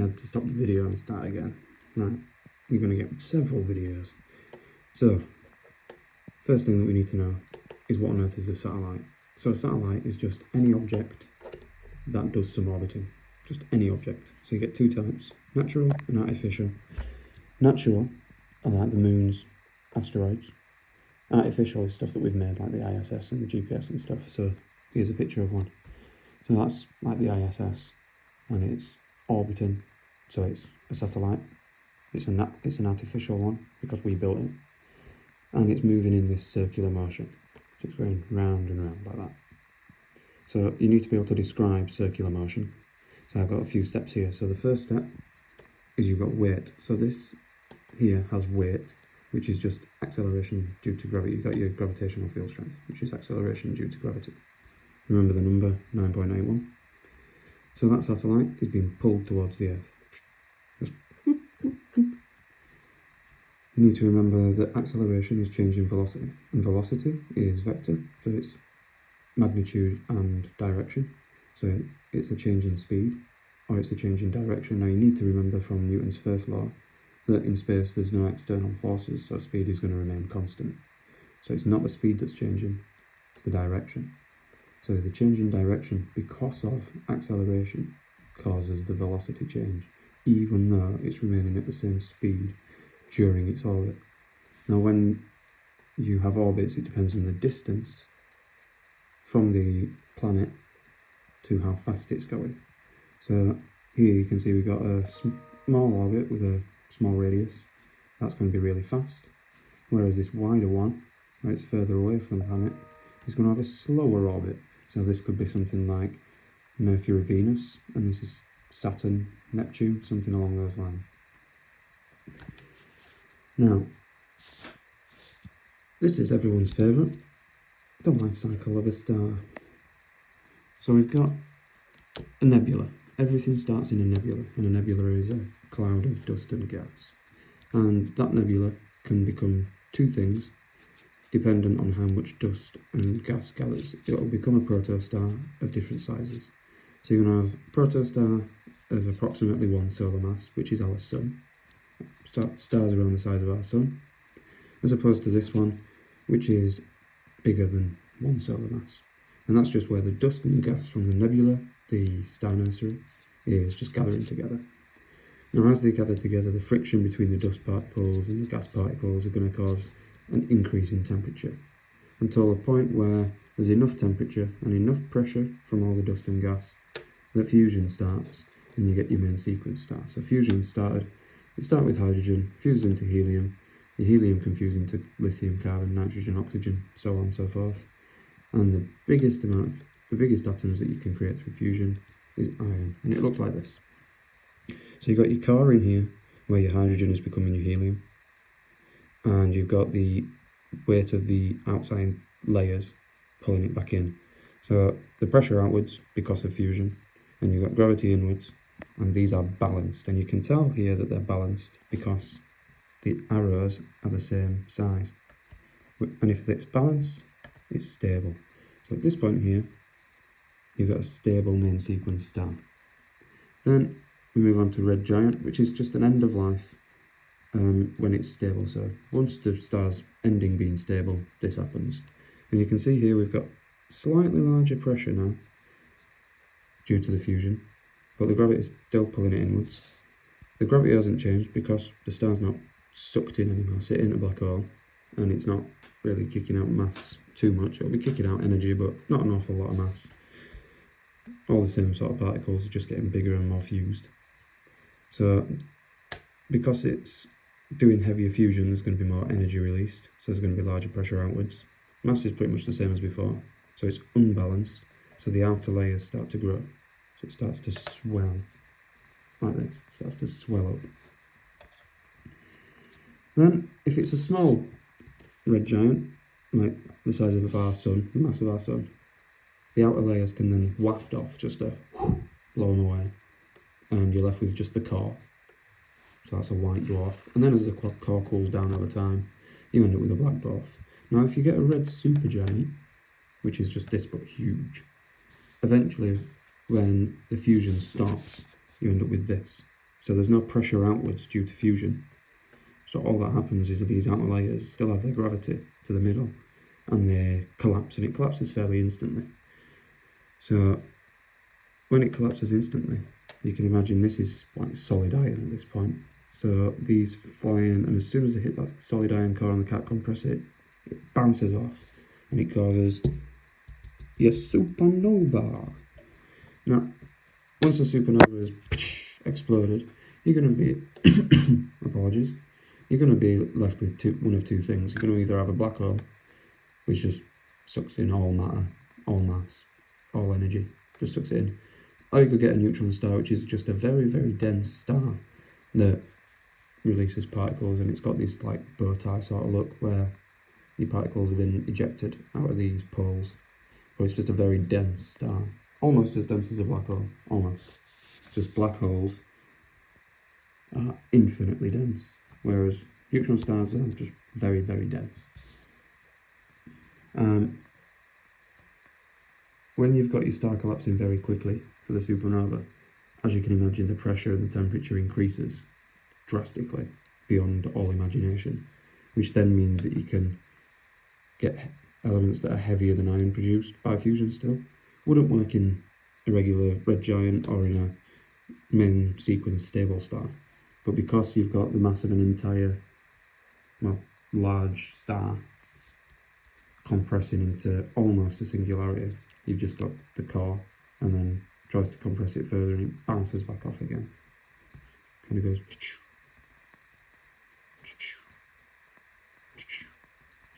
I had to stop the video and start again. Right, you're going to get several videos. So, first thing that we need to know is what on earth is a satellite. So a satellite is just any object that does some orbiting. Just any object. So you get two types, natural and artificial. Natural are like the moons, asteroids. Artificial is stuff that we've made, like the ISS and the GPS and stuff. So here's a picture of one. So that's like the ISS, and it's orbiting. So it's a satellite. It's an artificial one because we built it, and it's moving in this circular motion. So it's going round and round like that. So you need to be able to describe circular motion. So I've got a few steps here. So the first step is you've got weight. So this here has weight, which is just acceleration due to gravity. You've got your gravitational field strength, which is acceleration due to gravity. Remember the number 9.81. So that satellite is being pulled towards the Earth. Just whoop, whoop, whoop. You need to remember that acceleration is changing velocity, and velocity is vector, so it's magnitude and direction. So it's a change in speed, or it's a change in direction. Now you need to remember from Newton's first law that in space there's no external forces, so speed is going to remain constant. So it's not the speed that's changing, it's the direction. So the change in direction because of acceleration causes the velocity change, even though it's remaining at the same speed during its orbit. Now when you have orbits, it depends on the distance from the planet to how fast it's going. So here you can see we've got a small orbit with a small radius. That's going to be really fast. Whereas this wider one, where it's further away from the planet, is going to have a slower orbit. So this could be something like Mercury, Venus, and this is Saturn, Neptune, something along those lines. Now, this is everyone's favourite, the life cycle of a star. So we've got a nebula. Everything starts in a nebula, and a nebula is a cloud of dust and gas. And that nebula can become two things, dependent on how much dust and gas gathers. It'll become a protostar of different sizes. So you're going to have a protostar of approximately 1 solar mass, which is our sun. Stars around the size of our sun, as opposed to this one, which is bigger than 1 solar mass. And that's just where the dust and gas from the nebula, the star nursery, is just gathering together. Now as they gather together, the friction between the dust particles and the gas particles are going to cause an increase in temperature, until a point where there's enough temperature and enough pressure from all the dust and gas that fusion starts, and you get your main sequence star. So fusion started, it started with hydrogen, fuses into helium, the helium can fuse into lithium, carbon, nitrogen, oxygen, so on and so forth. And the biggest atoms that you can create through fusion is iron, and it looks like this. So you've got your core in here, where your hydrogen is becoming your helium, and you've got the weight of the outside layers pulling it back in. So the pressure outwards because of fusion, and you've got gravity inwards, and these are balanced. And you can tell here that they're balanced because the arrows are the same size. And if it's balanced, it's stable. So at this point here, you've got a stable main sequence star. Then we move on to red giant, which is just an end of life when it's stable. So once the star's ending being stable, this happens. And you can see here we've got slightly larger pressure now due to the fusion, but the gravity is still pulling it inwards. The gravity hasn't changed because the star's not sucked in anymore, sitting in a black hole, and it's not really kicking out mass too much. It'll be kicking out energy, but not an awful lot of mass. All the same sort of particles are just getting bigger and more fused. So because it's doing heavier fusion, there's going to be more energy released, so there's going to be larger pressure outwards. Mass is pretty much the same as before, so it's unbalanced, so the outer layers start to grow. So it starts to swell, like this, it starts to swell up. Then, if it's a small red giant, like the size of our sun, the mass of our sun, the outer layers can then waft off, just blown away, and you're left with just the core. So that's a white dwarf. And then as the core cools down over time, you end up with a black dwarf. Now if you get a red supergiant, which is just this but huge, eventually when the fusion stops, you end up with this. So there's no pressure outwards due to fusion. So all that happens is that these outer layers still have their gravity to the middle, and they collapse, and it collapses fairly instantly. So when it collapses instantly, you can imagine this is like solid iron at this point. So these fly in, and as soon as they hit that solid iron core and they can't compress it, it bounces off, and it causes your supernova. Now, once the supernova is exploded, you're going to be, apologies, you're going to be left with one of two things. You're going to either have a black hole, which just sucks in all matter, all mass, all energy, just sucks it in. Or you could get a neutron star, which is just a very, very dense star that releases particles, and it's got this like bow tie sort of look where the particles have been ejected out of these poles. But it's just a very dense star, almost as dense as a black hole, almost. Just black holes are infinitely dense, whereas neutron stars are just very, very dense. When you've got your star collapsing very quickly for the supernova, as you can imagine, the pressure and the temperature increases drastically beyond all imagination, which then means that you can get elements that are heavier than iron produced by fusion still. Wouldn't work in a regular red giant or in a main sequence stable star, but because you've got the mass of an entire, well, large star compressing into almost a singularity, you've just got the core, and then tries to compress it further and it bounces back off again. Kind of goes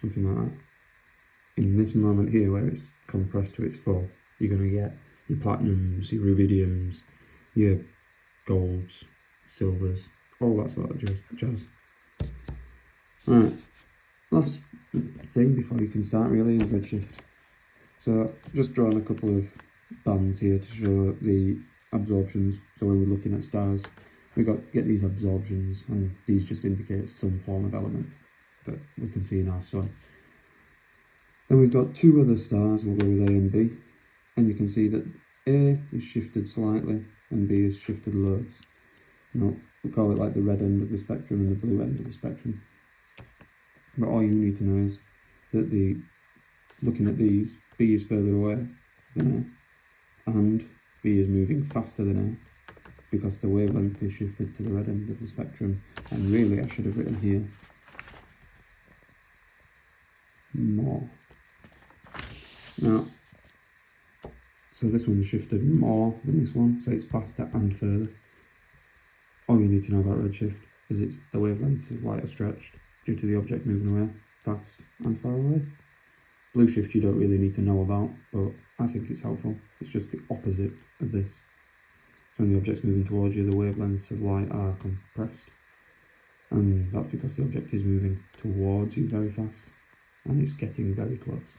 something like that. In this moment here where it's compressed to its full, you're going to get your platinums, your rubidiums, your golds, silvers, all that sort of jazz. Right, last thing before you can start really is redshift. So just drawing a couple of bands here to show the absorptions. So when we're looking at stars, we get these absorptions, and these just indicate some form of element that we can see in our sun. Then we've got two other stars, we'll go with A and B, and you can see that A is shifted slightly and B is shifted loads. Now, we call it like the red end of the spectrum and the blue end of the spectrum. But all you need to know is that looking at these, B is further away than A, and B is moving faster than A, because the wavelength is shifted to the red end of the spectrum. And really, I should have written here more. Now, so this one's shifted more than this one, so it's faster and further. All you need to know about redshift is it's the wavelengths of light are stretched due to the object moving away fast and far away. Blue shift you don't really need to know about, but I think it's helpful. It's just the opposite of this. So when the object's moving towards you, the wavelengths of light are compressed, and that's because the object is moving towards you very fast and it's getting very close.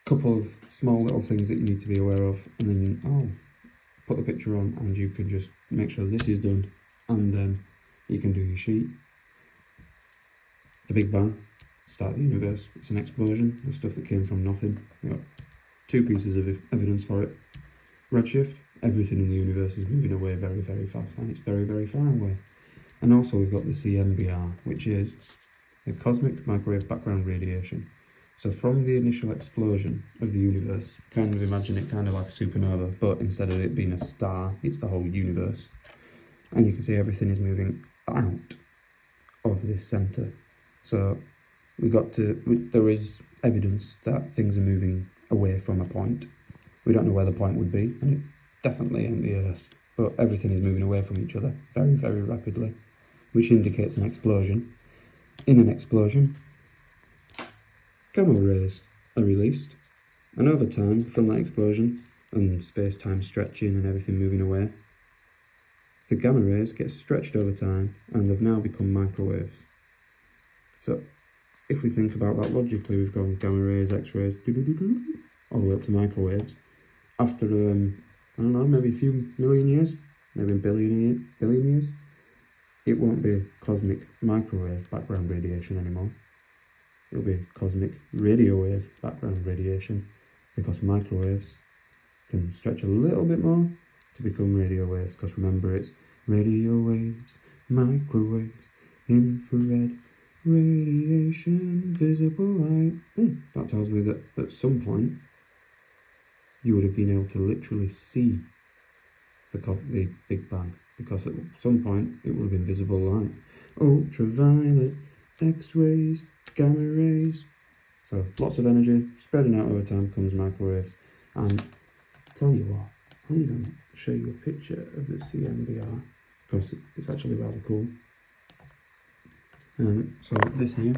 Couple of small little things that you need to be aware of, and then I'll put the picture on and you can just make sure this is done, and then you can do your sheet. The Big Bang, start of the universe, it's an explosion of stuff that came from nothing. We've got two pieces of evidence for it. Redshift, everything in the universe is moving away very, very fast, and it's very, very far away. And also we've got the CMBR, which is the cosmic microwave background radiation. So from the initial explosion of the universe, kind of imagine it kind of like a supernova, but instead of it being a star, it's the whole universe. And you can see everything is moving out of this centre. So there is evidence that things are moving away from a point. We don't know where the point would be, and it definitely ain't the Earth, but everything is moving away from each other very, very rapidly, which indicates an explosion. In an explosion, gamma rays are released, and over time, from that explosion, and space-time stretching and everything moving away, the gamma rays get stretched over time, and they've now become microwaves. So, if we think about that logically, we've gone gamma rays, X-rays, all the way up to microwaves. After, I don't know, maybe a few million years, maybe a billion years, it won't be cosmic microwave background radiation anymore. It'll be cosmic radio wave background radiation, because microwaves can stretch a little bit more, to become radio waves, because remember, it's radio waves, microwaves, infrared, radiation, visible light. That tells me that at some point you would have been able to literally see the Big Bang, because at some point it would have been visible light. Ultraviolet, X-rays, gamma rays. So lots of energy spreading out over time comes microwaves. And tell you what, I'll even show you a picture of the CMBR, because it's actually rather cool. So this here,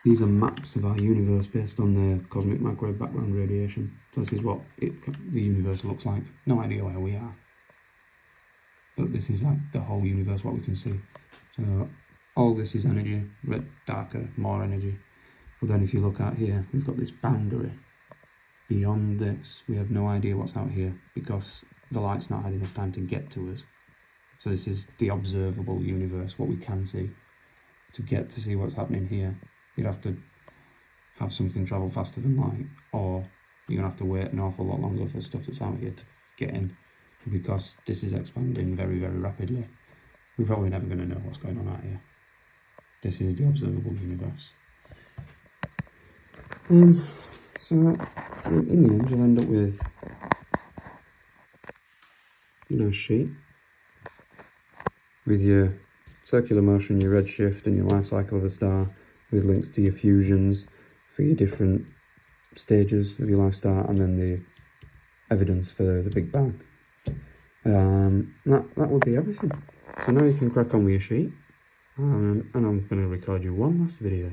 these are maps of our universe based on the cosmic microwave background radiation. So this is what the universe looks like. No idea where we are, but this is like the whole universe, what we can see. So all this is energy, red, darker, more energy. But then if you look out here, we've got this boundary. Beyond this, we have no idea what's out here, because the light's not had enough time to get to us. So this is the observable universe, what we can see. To get to see what's happening here, you'd have to have something travel faster than light, or you're going to have to wait an awful lot longer for stuff that's out here to get in, because this is expanding very, very rapidly. We're probably never going to know what's going on out here. This is the observable universe. So in the end, you'll end up with a sheet with your circular motion, your redshift, and your life cycle of a star, with links to your fusions for your different stages of your life star, and then the evidence for the Big Bang. That would be everything. So now you can crack on with your sheet, and I'm going to record you one last video.